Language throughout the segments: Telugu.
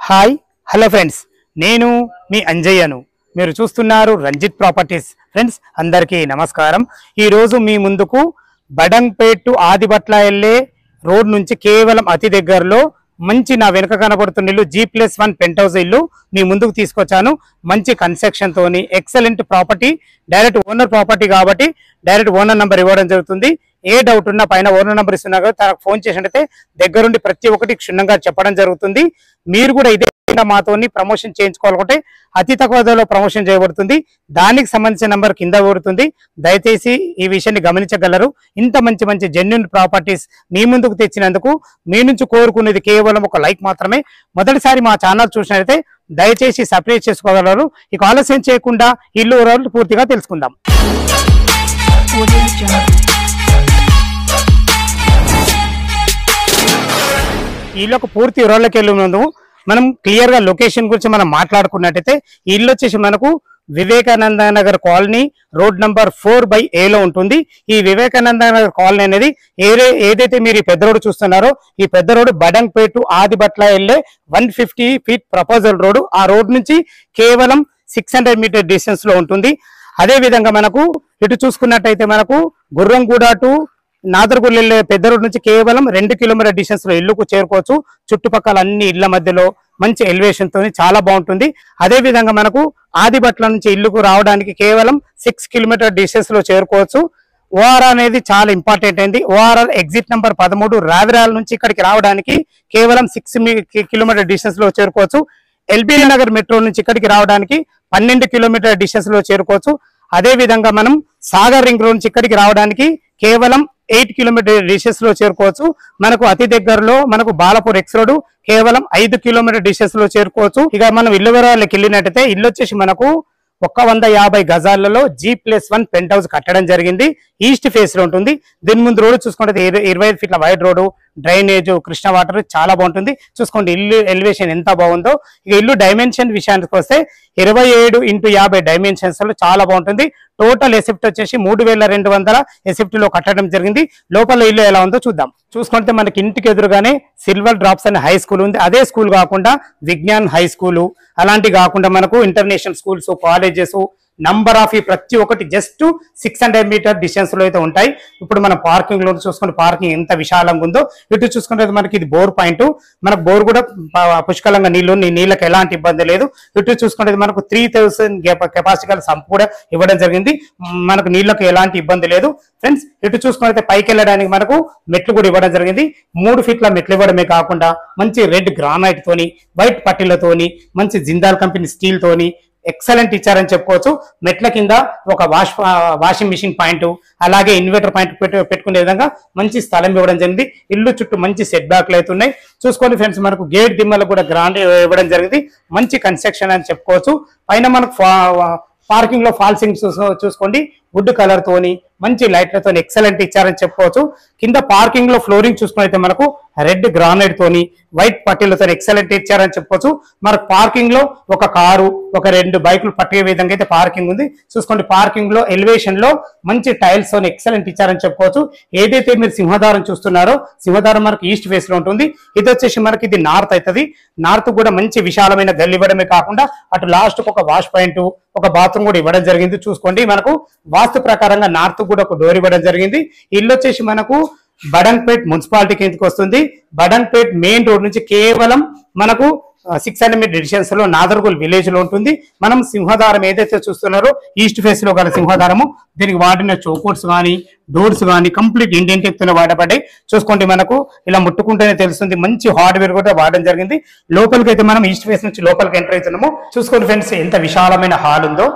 హాయ్ హలో ఫ్రెండ్స్, నేను మీ అంజయ్యను. మీరు చూస్తున్నారు రంజిత్ ప్రాపర్టీస్. ఫ్రెండ్స్ అందరికీ నమస్కారం. ఈరోజు మీ ముందుకు బడంగ్పేట్ టు ఆదిబట్ల వెళ్ళే రోడ్ నుంచి కేవలం అతి దగ్గరలో మంచి నా వెనుక కనబడుతున్న ఇల్లు G+1 పెంట్ హౌస్ ఇల్లు మీ ముందుకు తీసుకొచ్చాను. మంచి కన్స్ట్రక్షన్ తోని excellent property, direct owner property కాబట్టి డైరెక్ట్ ఓనర్ నంబర్ ఇవ్వడం జరుగుతుంది. ఏ డౌట్ ఉన్నా పైన ఓనర్ నంబర్ ఇస్తున్నా కదా, తనకు ఫోన్ చేసినట్టయితే దగ్గరుండి ప్రతి ఒక్కటి క్షుణ్ణంగా చెప్పడం జరుగుతుంది. మీరు కూడా ఇదే మాతోని ప్రమోషన్ చేయించుకోవాలంటే అతి తక్కువ ధరలో ప్రమోషన్ చేయబడుతుంది. దానికి సంబంధించిన నంబర్ కింద పడుతుంది. దయచేసి ఈ విషయాన్ని గమనించగలరు. ఇంత మంచి మంచి జెన్యూన్ ప్రాపర్టీస్ మీ ముందుకు తెచ్చినందుకు మీ నుంచి కోరుకునేది కేవలం ఒక లైక్ మాత్రమే. మొదటిసారి మా ఛానల్ చూసినట్లయితే దయచేసి సబ్స్క్రైబ్ చేసుకోగలరు. ఇక ఆలస్యం చేయకుండా ఇల్లు వివరాలు పూర్తిగా తెలుసుకుందాం. ఇల్లు పూర్తి వివరాల్లోకి వెళ్ళే ముందు మనం క్లియర్ గా లొకేషన్ గురించి మనం మాట్లాడుకున్నట్టయితే ఇల్లు వచ్చేసి మనకు Vivekananda Nagar colony road number 4/A లో ఉంటుంది. ఈ వివేకానంద నగర్ కాలనీ అనేది ఏదైతే మీరు ఈ పెద్ద రోడ్డు చూస్తున్నారో ఈ పెద్ద రోడ్డు బడంగ్పేట్ టు ఆదిబట్ల వెళ్ళే 150 ఫీట్ ప్రపోజల్ రోడ్డు. ఆ రోడ్ నుంచి కేవలం 600 మీటర్ డిస్టెన్స్ లో ఉంటుంది. అదే విధంగా మనకు ఇటు చూసుకున్నట్టయితే మనకు గుర్రంగూడ టు నాదర్గూడ వెళ్ళే పెద్ద రోడ్ నుంచి కేవలం 2 కిలోమీటర్ డిస్టెన్స్ లో ఇల్లుకు చేరుకోవచ్చు. చుట్టుపక్కల అన్ని ఇళ్ల మధ్యలో మంచి ఎలివేషన్ తోని చాలా బాగుంటుంది. అదే విధంగా మనకు ఆదిబట్ల నుంచి ఇల్లుకు రావడానికి కేవలం 6 కిలోమీటర్ డిస్టెన్స్ లో చేరుకోవచ్చు. ఓఆర్ఆర్ అనేది చాలా ఇంపార్టెంట్ అయింది. ఓఆర్ఆర్ ఎగ్జిట్ నంబర్ 13 రావిరాల నుంచి ఇక్కడికి రావడానికి కేవలం 6 కిలోమీటర్ డిస్టెన్స్ లో చేరుకోవచ్చు. ఎల్బీ నగర్ మెట్రో నుంచి ఇక్కడికి రావడానికి 12 కిలోమీటర్ డిస్టెన్స్ లో చేరుకోవచ్చు. అదే విధంగా మనం సాగర్ రింగ్ రోడ్ నుంచి ఇక్కడికి రావడానికి కేవలం 8 కిలోమీటర్ డిస్టెన్స్ లో చేరుకోవచ్చు. మనకు అతి దగ్గరలో మనకు బాలపూర్ ఎక్స్ రోడ్ కేవలం 5 కిలోమీటర్ డిస్టెన్స్ లో చేరుకోవచ్చు. ఇక మనం ఇల్లు వివరాలకు వెళ్ళినట్టయితే ఇల్లు వచ్చేసి మనకు 150 గజాలలో G+1 పెంట్ హౌస్ కట్టడం జరిగింది. ఈస్ట్ ఫేస్ లో ఉంటుంది. దీని ముందు రోడ్డు చూసుకుంటే 25 ఫీట్ల wide road, drainage, Krishna water చాలా బాగుంటుంది. చూసుకోండి ఇల్లు ఎలివేషన్ ఎంత బాగుందో. ఇక ఇల్లు డైమెన్షన్ విషయానికి వస్తే 27x50 డైమెన్షన్స్ లో చాలా బాగుంటుంది. టోటల్ ఎసెప్ట్ వచ్చేసి 3200 ఎసెప్ట్ లో కట్టడం జరిగింది. లోపల ఇల్లు ఎలా ఉందో చూద్దాం. చూసుకుంటే మనకి ఇంటికి ఎదురుగానే సిల్వర్ డ్రాప్స్ అనే హై స్కూల్ ఉంది. అదే స్కూల్ కాకుండా విజ్ఞాన్ హై స్కూలు అలాంటి కాకుండా మనకు international schools, colleges number of ప్రతి ఒక్కటి జస్ట్ 600 మీటర్ డిస్టెన్స్ లో అయితే ఉంటాయి. ఇప్పుడు మనం పార్కింగ్ లో చూసుకుంటే పార్కింగ్ ఎంత విశాలంగా ఉందో. ఇటు చూసుకుంటే మనకి ఇది బోర్ పాయింట్. మనకు బోర్ కూడా పుష్కలంగా నీళ్ళకి ఎలాంటి ఇబ్బంది లేదు. ఇటు చూసుకుంటే మనకు 3000 కెపాసిటీ గల సంప్ కూడా ఇవ్వడం జరిగింది. మనకు నీళ్ళకు ఎలాంటి ఇబ్బంది లేదు. ఫ్రెండ్స్ ఇటు చూసుకుంటే పైకి వెళ్ళడానికి మనకు మెట్లు కూడా ఇవ్వడం జరిగింది. 3 ఫీట్ల మెట్లు ఇవ్వడమే కాకుండా మంచి రెడ్ గ్రానైట్ తోని, వైట్ పట్టీలతోని, మంచి జిందాల్ కంపెనీ స్టీల్ తోని ఎక్సలెంట్ ఇచ్చారని చెప్పుకోవచ్చు. మెట్ల కింద ఒక వాషింగ్ మిషన్ పాయింట్, అలాగే ఇన్వర్టర్ పాయింట్ పెట్టుకునే విధంగా మంచి స్థలం ఇవ్వడం జరిగింది. ఇల్లు చుట్టూ మంచి సెట్ బ్యాక్లు అయితే ఉన్నాయి. చూసుకోండి ఫ్రెండ్స్, మనకు గేట్ దిమ్మలు కూడా గ్రాండ్ ఇవ్వడం జరిగింది. మంచి కన్స్ట్రక్షన్ అని చెప్పుకోవచ్చు. పైన మనకు పార్కింగ్ లో ఫాల్సింగ్ చూసుకోండి వుడ్ కలర్ తోని మంచి లైట్లతో ఎక్సలెంట్ ఇచ్చారని చెప్పుకోవచ్చు. కింద పార్కింగ్ లో ఫ్లోరింగ్ చూసుకున్నైతే మనకు రెడ్ గ్రానైట్ తోని, వైట్ పట్టీలతో ఎక్సలెంట్ ఇచ్చారని చెప్పుకోవచ్చు. మనకు పార్కింగ్ లో ఒక కారు, ఒక 2 బైకులు పట్టే విధంగా అయితే పార్కింగ్ ఉంది. చూసుకోండి పార్కింగ్ లో ఎలివేషన్ లో మంచి టైల్స్ తోని ఎక్సలెంట్ ఇచ్చారని చెప్పుకోవచ్చు. ఏదైతే మీరు సింహదారం చూస్తున్నారో సింహదారం మనకు ఈస్ట్ ఫేస్ లో ఉంటుంది. ఇది వచ్చేసి మనకి ఇది నార్త్ అవుతుంది. నార్త్ కూడా మంచి విశాలమైన గల్లి ఇవ్వడమే కాకుండా అటు లాస్ట్ ఒక వాష్ పాయింట్, ఒక బాత్రూమ్ కూడా ఇవ్వడం జరిగింది. చూసుకోండి మనకు వాస్తు ప్రకారంగా నార్త్ కూడా ఒక డోర్ ఇవ్వడం జరిగింది. ఇల్లు వచ్చేసి మనకు బడంగ్పేట్ మున్సిపాలిటీ కిందకి వస్తుంది. బడంగ్పేట్ మెయిన్ రోడ్ నుంచి కేవలం మనకు 600 మీటర్ డిస్టెన్స్ లో నాదర్గూల్ విలేజ్ లో ఉంటుంది. మనం సింహదారం ఏదైతే చూస్తున్నారో ఈస్ట్ ఫేస్ లో గల సింహదారము, దీనికి వాడిన చౌకోట్స్ కానీ డోర్స్ కానీ కంప్లీట్ ఇండియన్ టెక్ తో వాడబడ్డాయి. చూసుకోండి మనకు ఇలా ముట్టుకుంటేనే తెలుస్తుంది. మంచి హార్డ్వేర్ కూడా వాడడం జరిగింది. లోపలికి అయితే మనం ఈస్ట్ ఫేస్ నుంచి లోపలికి ఎంటర్ అవుతున్నాము. చూసుకోండి ఫ్రెండ్స్ ఎంత విశాలమైన హాల్ ఉందో.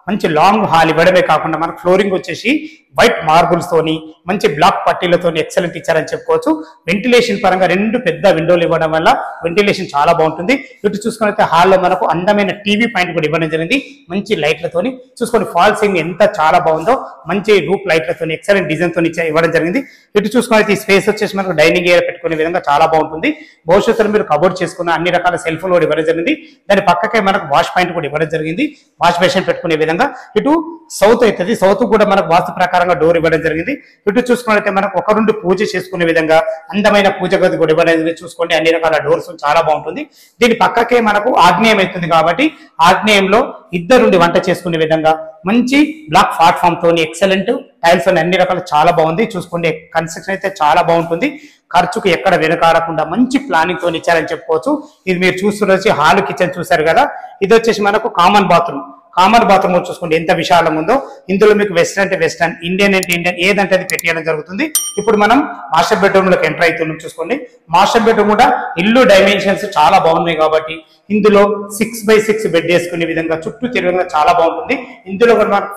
మంచి లాంగ్ హాల్ ఇవ్వడమే కాకుండా మనకు ఫ్లోరింగ్ వచ్చేసి వైట్ మార్బుల్స్ తోని మంచి బ్లాక్ పట్టీలతో ఎక్సలెంట్ ఇచ్చారని చెప్పుకోవచ్చు. వెంటిలేషన్ పరంగా 2 పెద్ద విండోలు ఇవ్వడం వల్ల వెంటిలేషన్ చాలా బాగుంటుంది. ఇటు చూసుకున్నట్లయితే హాల్లో మనకు అందమైన టీవీ పాయింట్ కూడా ఇవ్వడం జరిగింది. మంచి లైట్లతోని చూసుకొని ఫాల్ సీలింగ్ ఎంత చాలా బాగుందో. మంచి రూప్ లైట్లతో ఎక్సలెంట్ డిజైన్ తో ఇవ్వడం జరిగింది. ఇటు చూసుకున్నట్లయితే ఈ స్పేస్ వచ్చేసి మనకు డైనింగ్ ఏరియా పెట్టుకునే విధంగా చాలా బాగుంటుంది. భవిష్యత్తులో మీరు కబోర్డ్ చేసుకున్న అన్ని రకాల సెల్ఫ్లు కూడా ఇవ్వడం జరిగింది. దాని పక్కకే మనకు వాష్ పాయింట్ కూడా ఇవ్వడం జరిగింది. వాష్ బేసిన్ పెట్టుకునే విధంగా ఉందా ఇటు సౌత్ అవుతుంది. సౌత్ కూడా మనకు వాస్తు ప్రకారంగా డోర్ ఇవ్వడం జరిగింది. ఇటు చూసుకున్నట్లయితే మనకు ఒక రెండు పూజ చేసుకునే విధంగా అందమైన పూజ గది కూడా ఇవ్వడం జరిగింది. చూసుకోండి అన్ని రకాల డోర్స్ చాలా బాగుంటుంది. దీని పక్కకే మనకు ఆగ్నేయం అవుతుంది కాబట్టి ఆగ్నేయంలో ఇద్దరుండి వంట చేసుకునే విధంగా మంచి బ్లాక్ ప్లాట్ఫామ్ తోని ఎక్సలెంట్ టైల్స్ అని అన్ని రకాలు చాలా బాగుంది. చూసుకోండి కన్స్ట్రక్షన్ అయితే చాలా బాగుంటుంది. ఖర్చుకు ఎక్కడ వెనకాడకుండా మంచి ప్లానింగ్ తోని ఇచ్చారని చెప్పుకోవచ్చు. ఇది మీరు చూస్తున్న హాల్ కిచెన్ చూసారు కదా, ఇది వచ్చేసి మనకు కామన్ బాత్రూమ్ చూసుకోండి ఎంత విశాలంగా ఉందో. ఇందులో మీకు వెస్టర్న్ అంటే వెస్టర్న్, ఇండియన్ అంటే ఇండియన్, ఏదంటే అది పెట్టేయడం జరుగుతుంది. ఇప్పుడు మనం మాస్టర్ బెడ్రూమ్ లోకి ఎంటర్ అవుతున్నాం. చూసుకోండి మాస్టర్ బెడ్రూమ్ కూడా ఇల్లు డైమెన్షన్స్ చాలా బాగున్నాయి కాబట్టి ఇందులో 6x6 బెడ్ వేసుకునే విధంగా చుట్టూ తిరగగా చాలా బాగుంటుంది. ఇందులో కూడా మనకు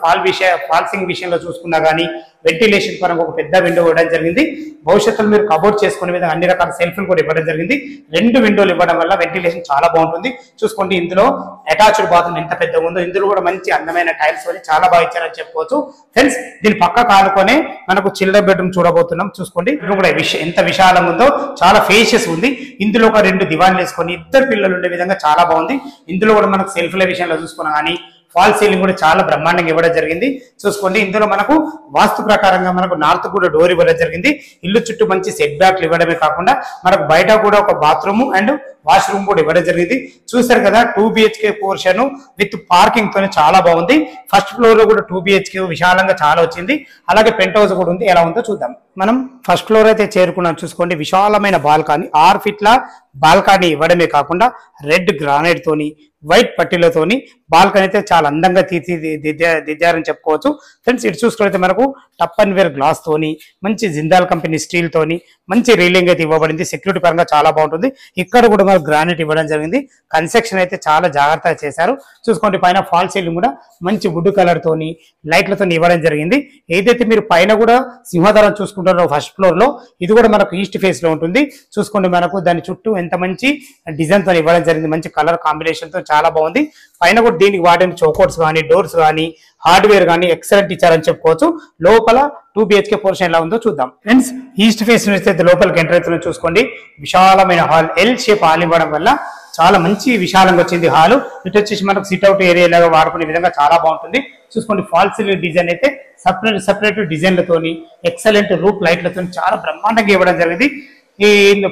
ఫాల్సింగ్ విషయంలో చూసుకున్నా కానీ వెంటిలేషన్ పరంగా ఒక పెద్ద విండో ఇవ్వడం జరిగింది. భవిష్యత్తులో మీరు కబోర్డ్ చేసుకునే విధంగా అన్ని రకాల సెల్ఫ్లు కూడా ఇవ్వడం జరిగింది. 2 విండోలు ఇవ్వడం వల్ల వెంటిలేషన్ చాలా బాగుంటుంది. చూసుకోండి ఇందులో అటాచ్డ్ బాత్రూమ్ ఎంత పెద్దగా ఉందో. ఇందులో కూడా మంచి అందమైన టైల్స్ అని చాలా బాగా ఇచ్చారని చెప్పుకోవచ్చు. ఫ్రెండ్స్ దీని పక్క కానుకొనే మనకు చిల్డ్రన్ బెడ్రూమ్ చూడబోతున్నాం. చూసుకోండి ఇది కూడా ఎంత విశాలంగా ఉందో, చాలా ఫేషియస్ ఉంది. ఇందులో ఒక 2 దివాన్లు వేసుకొని 2 పిల్లలు ఉండే విధంగా చాలా బాగుంది. ఇందులో కూడా మనకు సెల్ఫ్ల విషయంలో చూసుకున్నా కానీ ఫాల్ సీలింగ్ కూడా చాలా బ్రహ్మాండంగా ఇవ్వడం జరిగింది. చూసుకోండి ఇందులో మనకు వాస్తు ప్రకారంగా మనకు నార్త్ కూడా డోర్ ఇవ్వడం జరిగింది. ఇల్లు చుట్టూ మంచి సెట్ బ్యాక్లు ఇవ్వడమే కాకుండా మనకు బయట కూడా ఒక బాత్రూమ్ అండ్ వాష్రూమ్ కూడా ఇవ్వడం జరిగింది. చూసారు కదా 2 BHK పోర్షన్ విత్ పార్కింగ్ తోనే చాలా బాగుంది. ఫస్ట్ ఫ్లోర్ లో కూడా 2 BHK విశాలంగా చాలా వచ్చింది. అలాగే పెంట్ హౌస్ కూడా ఉంది. ఎలా ఉందో చూద్దాం. మనం ఫస్ట్ ఫ్లోర్ అయితే చేరుకున్నాం. చూసుకోండి విశాలమైన బాల్కనీ 6 ఫీట్ల బాల్కనీ ఇవ్వడమే కాకుండా రెడ్ గ్రానైట్ తోని వైట్ పట్టీలతోని బాల్కనీ అయితే చాలా అందంగా తీర్చిదిద్దారని చెప్పుకోవచ్చు. ఫ్రెండ్స్ ఇటు చూసుకుంటే మనకు టప్ అండ్ వేర్ గ్లాస్ తోని మంచి జిందాల్ కంపెనీ స్టీల్ తోని మంచి రీలింగ్ అయితే ఇవ్వబడింది. సెక్యూరిటీ పరంగా చాలా బాగుంటుంది. ఇక్కడ కూడా మనకు గ్రానైట్ ఇవ్వడం జరిగింది. కన్స్ట్రక్షన్ అయితే చాలా జాగ్రత్తగా చేశారు. చూసుకోండి పైన ఫాల్ సీలింగ్ కూడా మంచి వుడ్ కలర్ తోని లైట్లతో ఇవ్వడం జరిగింది. ఏదైతే మీరు పైన కూడా సింహద్వారం చూసుకుంటారో ఫస్ట్ ఫ్లోర్ లో ఇది కూడా మనకు ఈస్ట్ ఫేస్ లో ఉంటుంది. చూసుకోండి మనకు దాని చుట్టూ ఎంత మంచి డిజైన్ తో ఇవ్వడం జరిగింది. మంచి కలర్ కాంబినేషన్ తో చాలా బాగుంది. పైన కూడా దీనికి వాడిన చౌకౌట్స్ కానీ డోర్స్ కానీ హార్డ్వేర్ కానీ ఎక్సలెంట్ ఇచ్చారని చెప్పుకోవచ్చు. లోపల 2 BHK పోర్షన్ ఎలా ఉందో చూద్దాం. ఫ్రెండ్స్ ఈస్ట్ ఫేస్ నుంచి అయితే లోపలికి ఎంటర్ అవుతున్న చూసుకోండి విశాలమైన హాల్ ఎల్ షేప్ హాల్ ఇవ్వడం వల్ల చాలా మంచి విశాలంగా వచ్చింది హాల్. ఇటు వచ్చేసి మనకు సిట్అవుట్ ఏరియా లాగా వాడుకునే విధంగా చాలా బాగుంటుంది. చూసుకోండి ఫాల్ సీలింగ్ డిజైన్ అయితే సపరేట్ డిజైన్లతోని ఎక్సలెంట్ రూప్ లైట్లతో చాలా బ్రహ్మాండంగా ఇవ్వడం జరిగింది. ఈ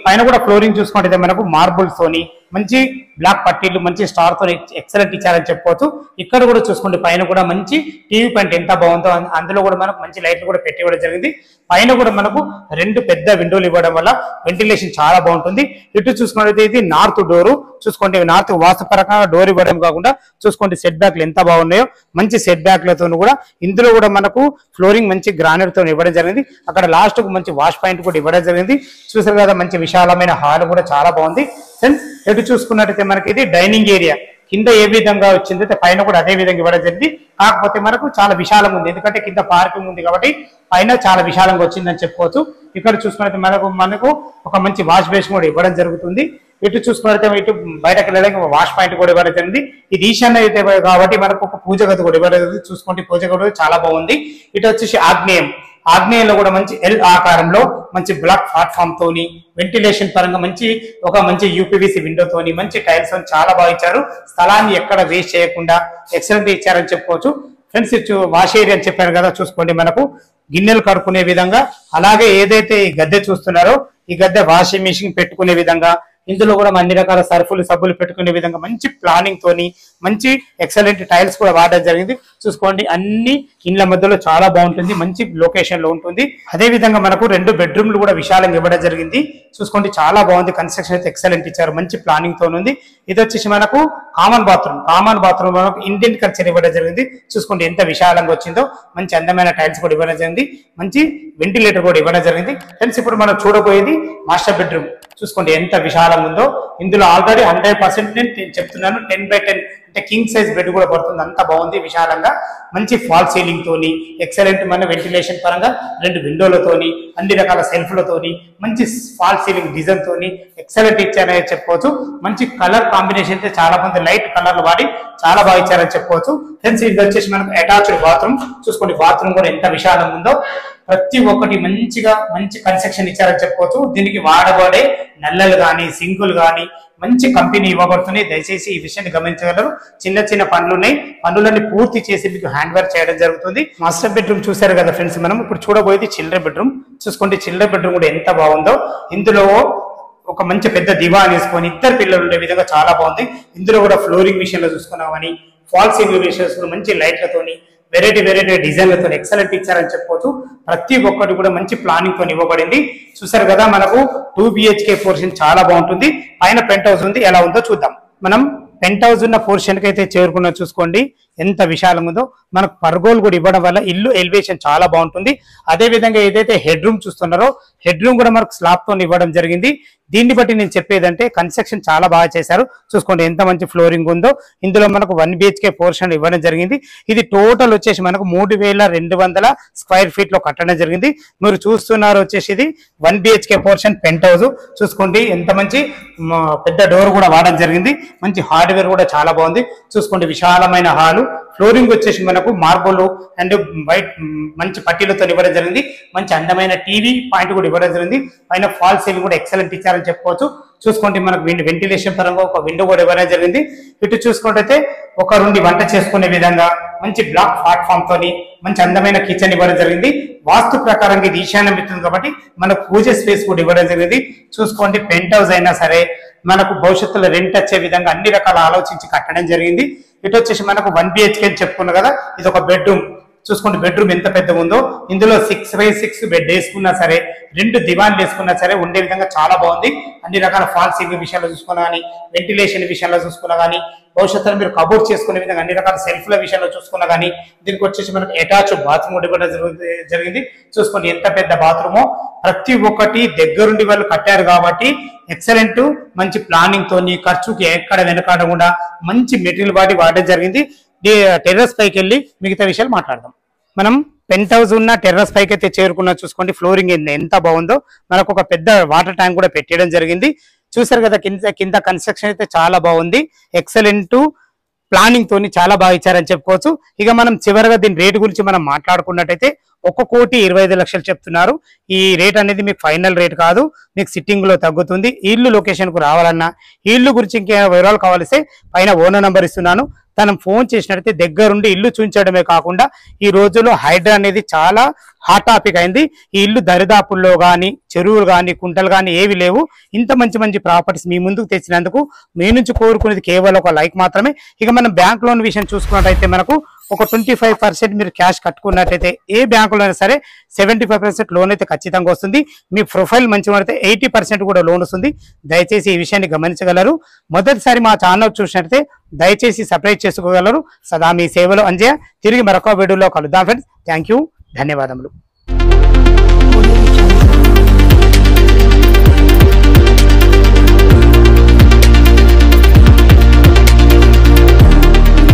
పైన కూడా ఫ్లోరింగ్ చూసుకుంటే మనకు మార్బుల్స్ తోని మంచి బ్లాక్ పట్టీలు మంచి స్టార్ తో ఎక్సలెంట్ ఇచ్చారని చెప్పుకోవచ్చు. ఇక్కడ కూడా చూసుకోండి పైన కూడా మంచి టీవీ పాయింట్ ఎంత బాగుందో అందులో కూడా మనకు మంచి లైట్లు కూడా పెట్టి ఇవ్వడం జరిగింది. పైన కూడా మనకు 2 పెద్ద విండోలు ఇవ్వడం వల్ల వెంటిలేషన్ చాలా బాగుంటుంది. ఇటు చూసుకున్నట్లయితే ఇది నార్త్ డోరు. చూసుకోండి నార్త్ వాస్తు పరంగా డోర్ ఇవ్వడం కాకుండా చూసుకోండి సెట్ బ్యాక్లు ఎంత బాగున్నాయో. మంచి సెట్ బ్యాక్లతో కూడా ఇందులో కూడా మనకు ఫ్లోరింగ్ మంచి గ్రానైట్ తో ఇవ్వడం జరిగింది. అక్కడ లాస్ట్ కు మంచి వాష్ పాయింట్ కూడా ఇవ్వడం జరిగింది. చూసారు కదా మంచి విశాలమైన హాల్ కూడా చాలా బాగుంది. ఫ్రెండ్స్ ఎటు చూసుకున్నట్టయితే మనకి ఇది డైనింగ్ ఏరియా కింద ఏ విధంగా వచ్చింది అయితే పైన కూడా అదే విధంగా ఇవ్వడం జరిగింది. కాకపోతే మనకు చాలా విశాలంగా ఉంది ఎందుకంటే కింద పార్కింగ్ ఉంది కాబట్టి పైన చాలా విశాలంగా వచ్చిందని చెప్పుకోవచ్చు. ఇక్కడ చూసుకున్నట్టు మనకు ఒక మంచి వాష్ బేసిన్ కూడా ఇవ్వడం జరుగుతుంది. ఇటు చూసుకున్నట్లయితే ఇటు బయటకు వెళ్ళడానికి వాష్ పాయింట్ కూడా ఇవ్వడం జరిగింది. ఇది ఈశాన్య అయితే కాబట్టి మనకు ఒక పూజ గది కూడా ఇవ్వడం జరిగింది. చూసుకుంటే పూజ గది చాలా బాగుంది. ఇటు వచ్చేసి ఆగ్నేయంలో కూడా మంచి ఎల్ ఆకారంలో మంచి బ్లాక్ ప్లాట్ఫామ్ తోని వెంటిలేషన్ పరంగా మంచి యూపీవీసీ విండో తోని మంచి టైల్స్ చాలా బాగా ఇచ్చారు. స్థలాన్ని ఎక్కడ వేస్ట్ చేయకుండా ఎక్సలెంట్ ఇచ్చారని చెప్పుకోవచ్చు. ఫ్రెండ్స్ వాష్ ఏరియా అని చెప్పారు కదా చూసుకోండి మనకు గిన్నెలు కడుక్కునే విధంగా అలాగే ఏదైతే ఈ గద్దె చూస్తున్నారో ఈ గద్దె వాషింగ్ మిషన్ పెట్టుకునే విధంగా ఇందులో కూడా అన్ని రకాల సర్ఫులు సబ్బులు పెట్టుకునే విధంగా మంచి ప్లానింగ్ తోని మంచి ఎక్సలెంట్ టైల్స్ కూడా వాడడం జరిగింది. చూసుకోండి అన్ని ఇండ్ల మధ్యలో చాలా బాగుంటుంది. మంచి లొకేషన్ లో ఉంటుంది. అదే విధంగా మనకు 2 బెడ్రూమ్లు కూడా విశాలంగా ఇవ్వడం జరిగింది. చూసుకోండి చాలా బాగుంది. కన్స్ట్రక్షన్ అయితే ఎక్సలెంట్ ఇచ్చారు. మంచి ప్లానింగ్ తో ఉంది. ఇది వచ్చేసి మనకు కామన్ బాత్రూమ్ మనకు ఇండియన్ కల్చర్ ఇవ్వడం జరిగింది. చూసుకోండి ఎంత విశాలంగా వచ్చిందో. మంచి అందమైన టైల్స్ కూడా ఇవ్వడం జరిగింది. మంచి వెంటిలేటర్ కూడా ఇవ్వడం జరిగింది. ఫ్రెండ్స్ ఇప్పుడు మనం చూడబోయేది మాస్టర్ బెడ్రూమ్. చూసుకోండి ఎంత విశాలంగా ఉందో. ఇందులో ఆల్రెడీ 100% నేను చెప్తున్నాను 10x10 అంటే కింగ్ సైజ్ బెడ్ కూడా పడుతుంది. అంత బాగుంది విశాలంగా. మంచి ఫాల్ సీలింగ్ తోని ఎక్సలెంట్ మన వెంటిలేషన్ పరంగా 2 విండోలతోని అన్ని రకాల సెల్ఫ్లతోని మంచి ఫాల్ సీలింగ్ డిజైన్ తోని ఎక్సలెంట్ ఇచ్చారని చెప్పుకోవచ్చు. మంచి కలర్ కాంబినేషన్ అయితే చాలా మంది లైట్ కలర్లు వాడి చాలా బాగా ఇచ్చారని చెప్పుకోవచ్చు. ఫ్రెండ్స్ ఇది వచ్చేసి మనకు అటాచ్డ్ బాత్రూమ్. చూసుకోండి బాత్రూమ్ కూడా ఎంత విశాలంగా ఉందో. ప్రతి ఒక్కటి మంచి కన్స్ట్రక్షన్ ఇచ్చారని చెప్పుకోవచ్చు. దీనికి వాడబడే నల్లలు కానీ సింకులు కానీ మంచి కంపెనీ ఇవ్వబడుతుంది. దయచేసి ఈ విషయాన్ని గమనించగలరు. చిన్న చిన్న పనులు ఉన్నాయి, పనులన్నీ పూర్తి చేసి మీకు హ్యాండ్ వర్క్ చేయడం జరుగుతుంది. మాస్టర్ బెడ్రూమ్ చూసారు కదా ఫ్రెండ్స్. మనం ఇప్పుడు చూడబోయేది చిల్డ్రన్ బెడ్రూమ్. చూసుకోండి చిల్డ్రన్ బెడ్రూమ్ కూడా ఎంత బాగుందో. ఇందులో ఒక మంచి పెద్ద దివాన్ వేసుకొని ఇద్దరు పిల్లలు ఉండే విధంగా చాలా బాగుంది. ఇందులో కూడా ఫ్లోరింగ్ విషయంలో చూసుకున్నామని ఫాల్ సీలింగ్ విషయంలో మంచి లైట్లతోని వెరైటీ డిజైన్లతో ఎక్సలెంట్ పిక్చర్ అని చెప్పవచ్చు. ప్రతి ఒక్కటి కూడా మంచి ప్లానింగ్ తో ఇవ్వబడింది. చూసారు కదా, మనకు 2 BHK పోర్షన్ చాలా బాగుంటుంది. పైన పెంట్ హౌస్ ఉంది, ఎలా ఉందో చూద్దాం. మనం పెంట్ హౌస్ ఉన్న పోర్షన్ కి అయితే చేరుకున్నా. చూసుకోండి ఎంత విశాలంగా ఉందో. మనకు పర్గోల్ కూడా ఇవ్వడం వల్ల ఇల్లు ఎలివేషన్ చాలా బాగుంటుంది. అదే విధంగా ఏదైతే హెడ్ రూమ్ చూస్తున్నారో హెడ్ రూమ్ కూడా మనకు స్లాబ్ తో ఇవ్వడం జరిగింది. దీన్ని బట్టి నేను చెప్పేదంటే కన్స్ట్రక్షన్ చాలా బాగా చేశారు. చూసుకోండి ఎంత మంచి ఫ్లోరింగ్ ఉందో. ఇందులో మనకు 1 BHK పోర్షన్ ఇవ్వడం జరిగింది. ఇది టోటల్ వచ్చేసి మనకు 3200 స్క్వేర్ ఫీట్ లో కట్టడం జరిగింది. మీరు చూస్తున్నారు వచ్చేసి ఇది 1 BHK పోర్షన్ పెంట్ హౌస్. చూసుకోండి ఎంత మంచి పెద్ద డోర్ కూడా వాడడం జరిగింది. మంచి హార్డ్వేర్ కూడా చాలా బాగుంది. చూసుకోండి విశాలమైన హాలు. ఫ్లోరింగ్ వచ్చేసి మనకు మార్బుల్ అండ్ వైట్ మంచి పట్టీలతో ఇవ్వడం జరిగింది. మంచి అందమైన టీవీ పాయింట్ కూడా ఇవ్వడం జరిగింది. పైన ఫాల్ సీలింగ్ కూడా ఎక్సలెంట్ ఇచ్చారని చెప్పుకోవచ్చు. చూసుకోండి మనకు వెంటిలేషన్ పరంగా ఒక విండో కూడా ఇవ్వడం జరిగింది. ఇటు చూసుకుంటే ఒక 2 వంట చేసుకునే విధంగా మంచి బ్లాక్ ప్లాట్ఫామ్ తోని మంచి అందమైన కిచెన్ ఇవ్వడం జరిగింది. వాస్తు ప్రకారంగా ఇది ఈశాన్యం ఇస్తుంది కాబట్టి మనకు పూజ స్పేస్ కూడా ఇవ్వడం జరిగింది. చూసుకోండి పెంట్ హౌస్ అయినా సరే మనకు భవిష్యత్తులో రెంట్ వచ్చే విధంగా అన్ని రకాల ఆలోచించి కట్టడం జరిగింది. ఇటు వచ్చేసి మనకు 1 BHK అని చెప్పుకున్నా కదా, ఇది ఒక బెడ్రూమ్. చూసుకోండి బెడ్రూమ్ ఎంత పెద్దగా ఉందో. ఇందులో 6x6 బెడ్ వేసుకున్నా సరే 2 దివాన్లు వేసుకున్నా సరే ఉండే విధంగా చాలా బాగుంది. అన్ని రకాల ఫాల్ సీలింగ్ విషయాల్లో చూసుకున్నా కానీ వెంటిలేషన్ విషయాల్లో చూసుకున్నా కానీ భవిష్యత్తులో మీరు కబోర్డ్ చేసుకునే విధంగా అన్ని రకాల సెల్ఫ్ల విషయంలో చూసుకున్నా కానీ దీనికి వచ్చేసి మనకు అటాచ్ బాత్రూమ్ కూడా జరిగింది. చూసుకోండి ఎంత పెద్ద బాత్రూమో. ప్రతి ఒక్కటి దగ్గరుండి వాళ్ళు కట్టారు కాబట్టి ఎక్సలెంట్ మంచి ప్లానింగ్ తోని ఖర్చుకి ఎక్కడ వెనకాడకుండా మంచి మెటీరియల్ వాడడం జరిగింది. టెర్రస్ పైకి వెళ్ళి మిగతా విషయాలు మాట్లాడదాం. మనం పెంట్ హౌస్ ఉన్న టెర్రస్ పైకి అయితే చేరుకున్నా. చూసుకోండి ఫ్లోరింగ్ ఎంత బాగుందో. మనకు ఒక పెద్ద వాటర్ ట్యాంక్ కూడా పెట్టడం జరిగింది. చూసారు కదా కింద కన్స్ట్రక్షన్ అయితే చాలా బాగుంది. ఎక్సలెంట్ ప్లానింగ్ తోని చాలా బాగా ఇచ్చారని చెప్పుకోవచ్చు. ఇక మనం చివరిగా దీని రేటు గురించి మనం మాట్లాడుకున్నట్టయితే 1,25,00,000 చెప్తున్నారు. ఈ రేట్ అనేది మీకు ఫైనల్ రేట్ కాదు, మీకు సిట్టింగ్ లో తగ్గుతుంది. ఈ ఇల్లు లొకేషన్ కు రావాలన్నా ఈ ఇల్లు గురించి ఇంకేమైనా వివరాలు కావాలిస్తే పైన ఓనర్ నంబర్ ఇస్తున్నాను. తను ఫోన్ చేసినట్టయితే దగ్గరుండి ఇల్లు చూపించడమే కాకుండా ఈ రోజుల్లో హైడ్రా అనేది చాలా హాట్ టాపిక్ అయింది. ఈ ఇల్లు దరిదాపుల్లో కానీ చెరువులు కానీ కుంటలు కానీ ఏవి లేవు. ఇంత మంచి ప్రాపర్టీస్ మీ ముందుకు తెచ్చినందుకు మీ నుంచి కోరుకునేది కేవలం ఒక లైక్ మాత్రమే. ఇక మనం బ్యాంక్ లోన్ విషయం చూసుకున్నట్టయితే మనకు ఒక 25% మీరు క్యాష్ కట్టుకున్నట్టయితే ఏ బ్యాంకులో అయినా సరే 75% లోన్ అయితే ఖచ్చితంగా వస్తుంది. మీ ప్రొఫైల్ మంచిగా అయితే 80% కూడా లోన్ వస్తుంది. దయచేసి ఈ విషయాన్ని గమనించగలరు. మొదటిసారి మా ఛానల్ చూసినట్టయితే దయచేసి సబ్స్క్రైబ్ చేసుకోగలరు. సదా మీ సేవలో అంజయ్య. తిరిగి మరొక వీడియోలో కలుద్దాం ఫ్రెండ్స్. థ్యాంక్ యూ, ధన్యవాదములు.